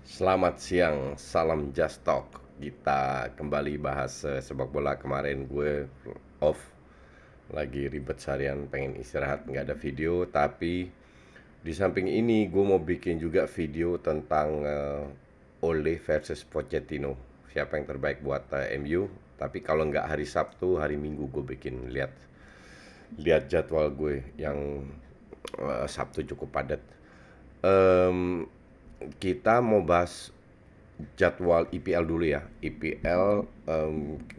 Selamat siang, salam Just Talk. Kita kembali bahas sepak bola. Kemarin gue off, lagi ribet seharian, pengen istirahat, nggak ada video. Tapi di samping ini gue mau bikin juga video tentang Ole versus Pochettino. Siapa yang terbaik buat MU. Tapi kalau nggak hari Sabtu, hari Minggu gue bikin. Lihat lihat jadwal gue yang Sabtu cukup padat. Em, kita mau bahas jadwal IPL dulu ya. IPL,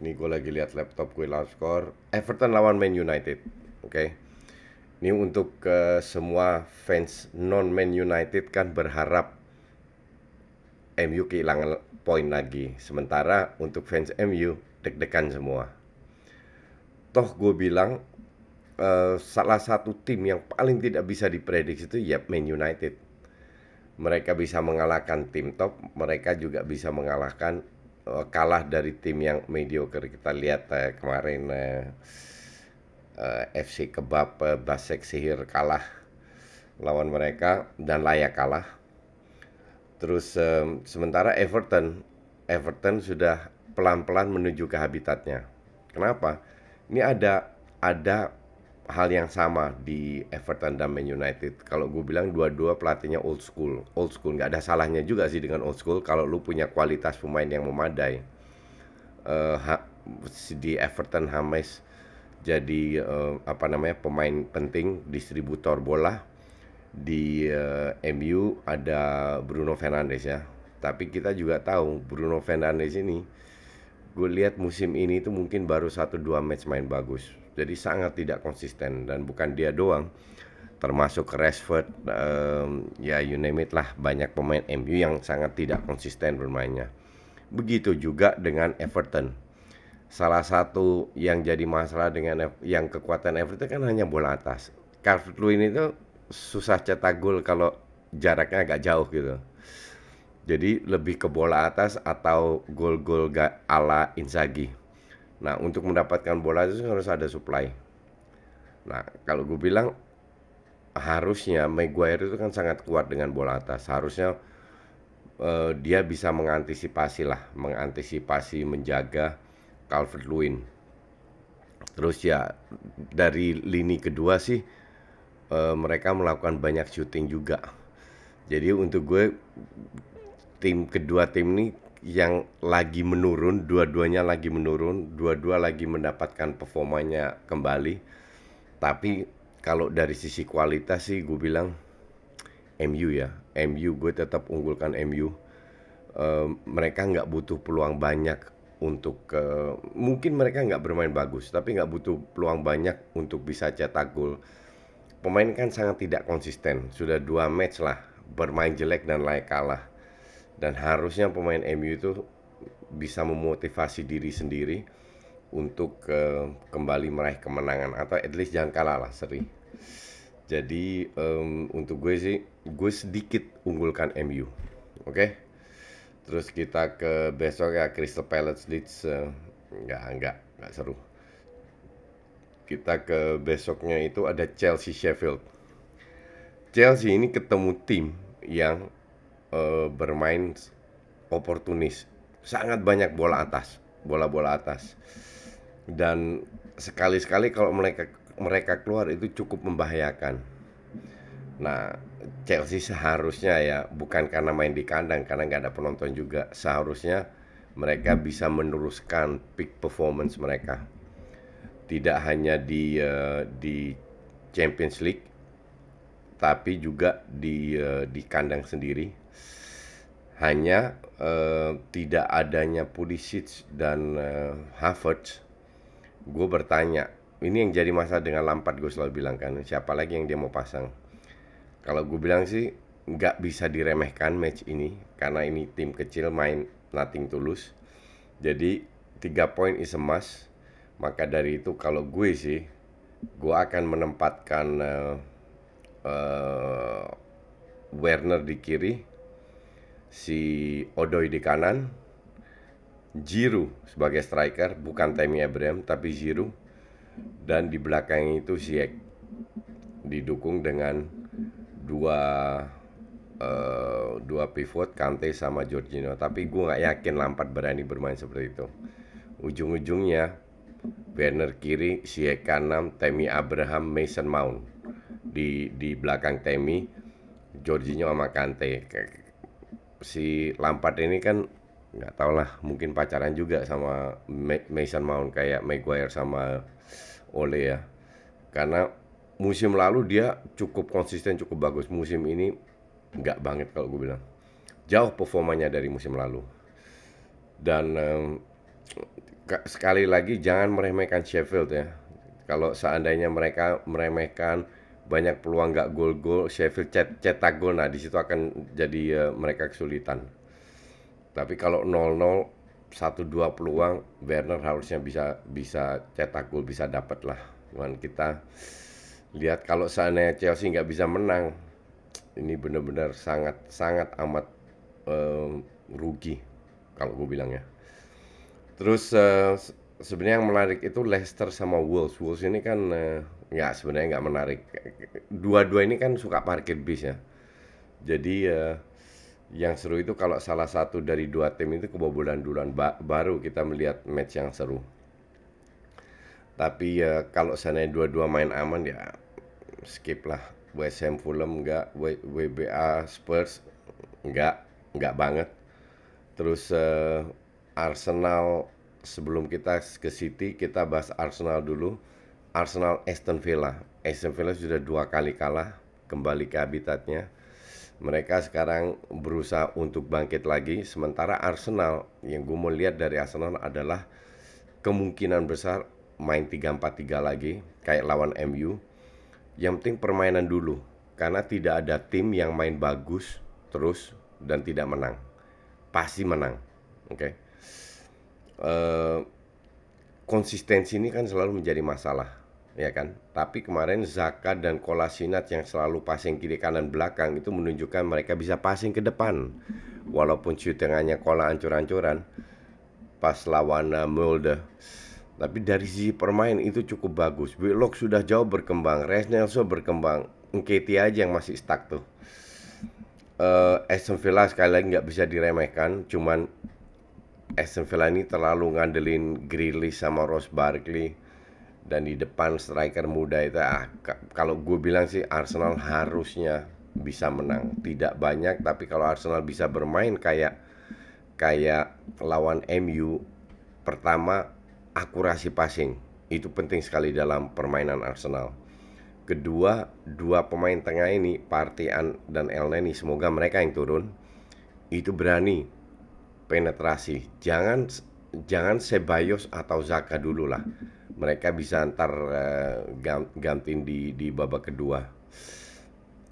ini gue lagi lihat laptop gue live score. Everton lawan Man United. Oke. Ini untuk semua fans non Man United kan berharap MU kehilangan poin lagi. Sementara untuk fans MU deg-degan semua. Toh gue bilang salah satu tim yang paling tidak bisa diprediksi itu ya Man United. Mereka bisa mengalahkan tim top, mereka juga bisa mengalahkan kalah dari tim yang mediocre. Kita lihat kemarin FC Kebab Basek Sihir kalah lawan mereka dan layak kalah. Terus sementara Everton sudah pelan-pelan menuju ke habitatnya. Kenapa? Ini ada hal yang sama di Everton dan Man United. Kalau gue bilang dua-dua pelatihnya old school nggak ada salahnya juga sih dengan old school kalau lu punya kualitas pemain yang memadai. Eh, ha- di Everton James jadi apa namanya pemain penting distributor bola. Di MU ada Bruno Fernandes ya. Tapi kita juga tahu Bruno Fernandes ini, gue lihat musim ini tuh mungkin baru satu dua match main bagus. Jadi sangat tidak konsisten dan bukan dia doang. Termasuk Rashford, ya you name it lah, banyak pemain MU yang sangat tidak konsisten bermainnya. Begitu juga dengan Everton. Salah satu yang jadi masalah dengan yang kekuatan Everton kan hanya bola atas. Calvert-Lewin itu susah cetak gol kalau jaraknya agak jauh gitu. Jadi lebih ke bola atas atau gol-gol ala Inzaghi. Nah, untuk mendapatkan bola itu harus ada supply. Nah, kalau gue bilang harusnya Maguire itu kan sangat kuat dengan bola atas. Harusnya dia bisa mengantisipasi menjaga Calvert-Lewin. Terus ya dari lini kedua sih mereka melakukan banyak shooting juga. Jadi untuk gue kedua tim ini yang lagi menurun, dua-duanya lagi menurun, dua-dua lagi mendapatkan performanya kembali. Tapi kalau dari sisi kualitas sih gue bilang MU ya, MU gue tetap unggulkan MU. Mereka nggak butuh peluang banyak untuk mungkin mereka nggak bermain bagus, tapi nggak butuh peluang banyak untuk bisa cetak gol. Pemain kan sangat tidak konsisten, sudah dua match lah bermain jelek dan layak kalah. Dan harusnya pemain MU itu bisa memotivasi diri sendiri untuk kembali meraih kemenangan atau at least jangan kalah lah seri. Jadi untuk gue sih gue sedikit unggulkan MU. Oke. Terus kita ke besok ya Crystal Palace Leeds, nggak seru. Kita ke besoknya itu ada Chelsea Sheffield. Chelsea ini ketemu tim yang bermain oportunis, sangat banyak bola-bola atas. Dan sekali-sekali kalau mereka mereka keluar itu cukup membahayakan. Nah, Chelsea seharusnya ya, bukan karena main di kandang, karena nggak ada penonton juga. Seharusnya mereka bisa meneruskan peak performance mereka. Tidak hanya di Champions League, tapi juga di kandang sendiri. Hanya tidak adanya Pulisic dan Havertz. Gue bertanya, ini yang jadi masalah dengan Lampard, gue selalu bilang kan, siapa lagi yang dia mau pasang? Kalau gue bilang sih nggak bisa diremehkan match ini karena ini tim kecil main nothing tulus. Jadi 3 poin is a must. Maka dari itu kalau gue sih gue akan menempatkan uh, Werner di kiri, si Odoi di kanan, Giroud sebagai striker, bukan Tammy Abraham tapi Giroud, dan di belakang itu Ziyech didukung dengan dua dua pivot Kante sama Jorginho, tapi gue nggak yakin Lampard berani bermain seperti itu. Ujung-ujungnya Werner kiri, Ziyech kanan, Tammy Abraham, Mason Mount di belakang Tammy, Jorginho sama Kante. Si Lampard ini kan nggak tau lah, mungkin pacaran juga sama Mason Mount kayak Maguire sama Ole ya. Karena musim lalu dia cukup konsisten, cukup bagus. Musim ini nggak banget kalau gue bilang. Jauh performanya dari musim lalu. Dan sekali lagi jangan meremehkan Sheffield ya. Kalau seandainya mereka meremehkan banyak peluang nggak gol-gol, Sheffield cetak gol, nah di situ akan jadi mereka kesulitan. Tapi kalau 0-0, 1-2 peluang, Werner harusnya bisa cetak gol, bisa dapat lah. Cuman kita lihat kalau seandainya Chelsea nggak bisa menang, ini benar-benar sangat amat rugi kalau gue bilang ya. Terus sebenarnya yang menarik itu Leicester sama Wolves. Wolves ini kan nggak, sebenarnya nggak menarik. Dua-dua ini kan suka parkir bis ya. Jadi yang seru itu kalau salah satu dari dua tim itu kebobolan duluan, baru kita melihat match yang seru. Tapi kalau seandainya dua-dua main aman ya skip lah. West Ham Fulham enggak, WBA Spurs enggak banget. Terus Arsenal, sebelum kita ke City, kita bahas Arsenal dulu. Arsenal Aston Villa. Aston Villa sudah 2 kali kalah, kembali ke habitatnya. Mereka sekarang berusaha untuk bangkit lagi. Sementara Arsenal, yang gue mau lihat dari Arsenal adalah kemungkinan besar main 3-4-3 lagi, kayak lawan MU. Yang penting permainan dulu, karena tidak ada tim yang main bagus terus dan tidak menang. Pasti menang, oke? Konsistensi ini kan selalu menjadi masalah, ya kan? Tapi kemarin Xhaka dan Kolasinac yang selalu passing kiri kanan belakang itu menunjukkan mereka bisa passing ke depan. Walaupun shootingannya Kola ancur-ancuran pas lawan Molde. Tapi dari sisi permain itu cukup bagus. Willock sudah jauh berkembang, Reiss Nelson berkembang, Nketiah aja yang masih stuck tuh. Aston Villa sekali lagi nggak bisa diremehkan. Cuman Aston Villa ini terlalu ngandelin Grealish sama Ross Barkley. Dan di depan striker muda itu kalau gue bilang sih Arsenal harusnya bisa menang. Tidak banyak, tapi kalau Arsenal bisa bermain kayak lawan MU, pertama akurasi passing itu penting sekali dalam permainan Arsenal. Kedua, dua pemain tengah ini, Partey dan Elneny, semoga mereka yang turun itu berani penetrasi. Jangan Ceballos atau Xhaka dulu lah. Mereka bisa ntar gantiin di babak kedua.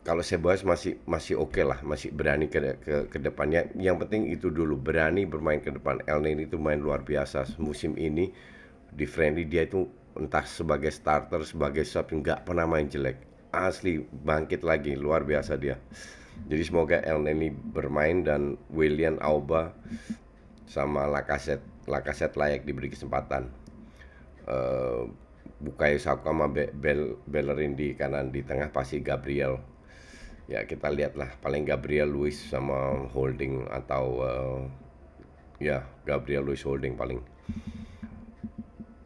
Kalau Ceballos masih oke lah, masih berani ke depannya. Yang penting itu dulu, berani bermain ke depan. Elneny itu main luar biasa musim ini di friendly. Dia itu entah sebagai starter, sebagai sub, nggak pernah main jelek. Asli bangkit lagi, luar biasa dia. Jadi semoga Elneny bermain dan Willian, Auba sama Lacazette layak diberi kesempatan. Bukayo Saka sama Bellerin di kanan, di tengah pasti Gabriel. Ya kita lihatlah, paling Gabriel Luiz sama Holding atau ya Gabriel Luiz Holding paling.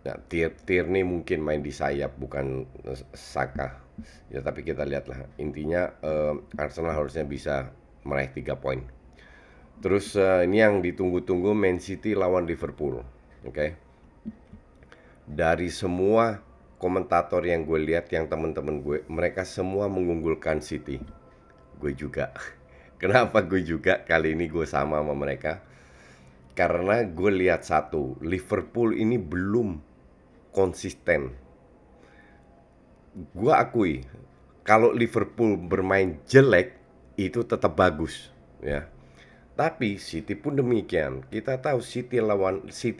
Nah, Tierney mungkin main di sayap, bukan Saka. Ya tapi kita lihatlah. Intinya Arsenal harusnya bisa meraih 3 poin. Terus ini yang ditunggu-tunggu, Man City lawan Liverpool. Oke. Dari semua komentator yang gue lihat, yang teman-teman gue, mereka semua mengunggulkan City. Gue juga. Kenapa gue juga? Kali ini gue sama mereka. Karena gue lihat satu, Liverpool ini belum konsisten. Gue akui, kalau Liverpool bermain jelek itu tetap bagus, ya. Tapi City pun demikian. Kita tahu City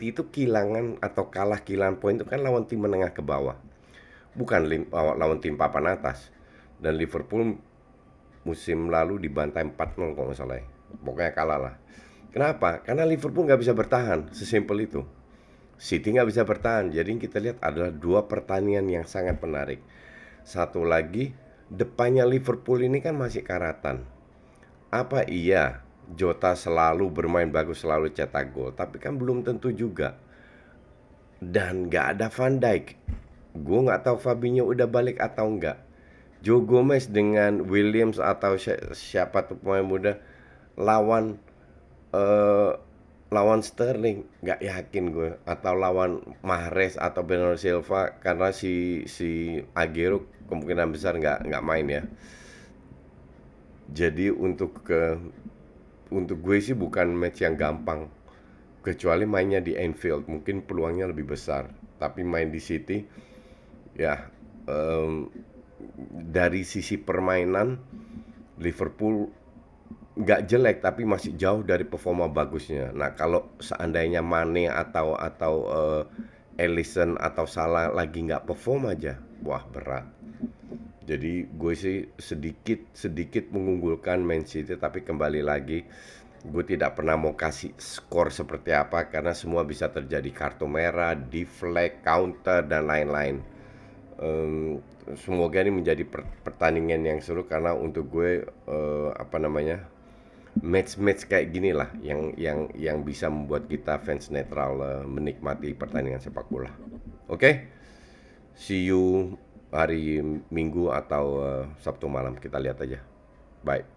itu kehilangan atau kalah kehilangan poin itu kan lawan tim menengah ke bawah, bukan lawan tim papan atas. Dan Liverpool musim lalu dibantai 4-0 kalau nggak salah. Pokoknya kalah lah. Kenapa? Karena Liverpool nggak bisa bertahan, sesimpel itu. City nggak bisa bertahan. Jadi kita lihat adalah dua pertandingan yang sangat menarik. Satu lagi, depannya Liverpool ini kan masih karatan. Apa iya Jota selalu bermain bagus, selalu cetak gol, tapi kan belum tentu juga. Dan nggak ada Van Dijk. Gue nggak tahu Fabinho udah balik atau enggak. Joe Gomez dengan Williams atau siapa tuh pemain muda lawan eh, lawan Sterling nggak yakin gue, atau lawan Mahrez atau Bernardo Silva, karena si Aguero kemungkinan besar nggak main ya. Jadi untuk gue sih bukan match yang gampang, kecuali mainnya di Anfield mungkin peluangnya lebih besar. Tapi main di City ya, em, dari sisi permainan Liverpool nggak jelek tapi masih jauh dari performa bagusnya. Nah, kalau seandainya Mane atau Alisson atau Salah lagi nggak perform aja, wah berat. Jadi gue sih sedikit sedikit mengunggulkan Man City, tapi kembali lagi gue tidak pernah mau kasih skor seperti apa karena semua bisa terjadi, kartu merah, deflect, counter dan lain-lain. Em, Semoga ini menjadi pertandingan yang seru, karena untuk gue apa namanya, match-match kayak gini lah yang bisa membuat kita fans netral menikmati pertandingan sepak bola. Oke, see you hari Minggu atau Sabtu malam, kita lihat aja. Bye.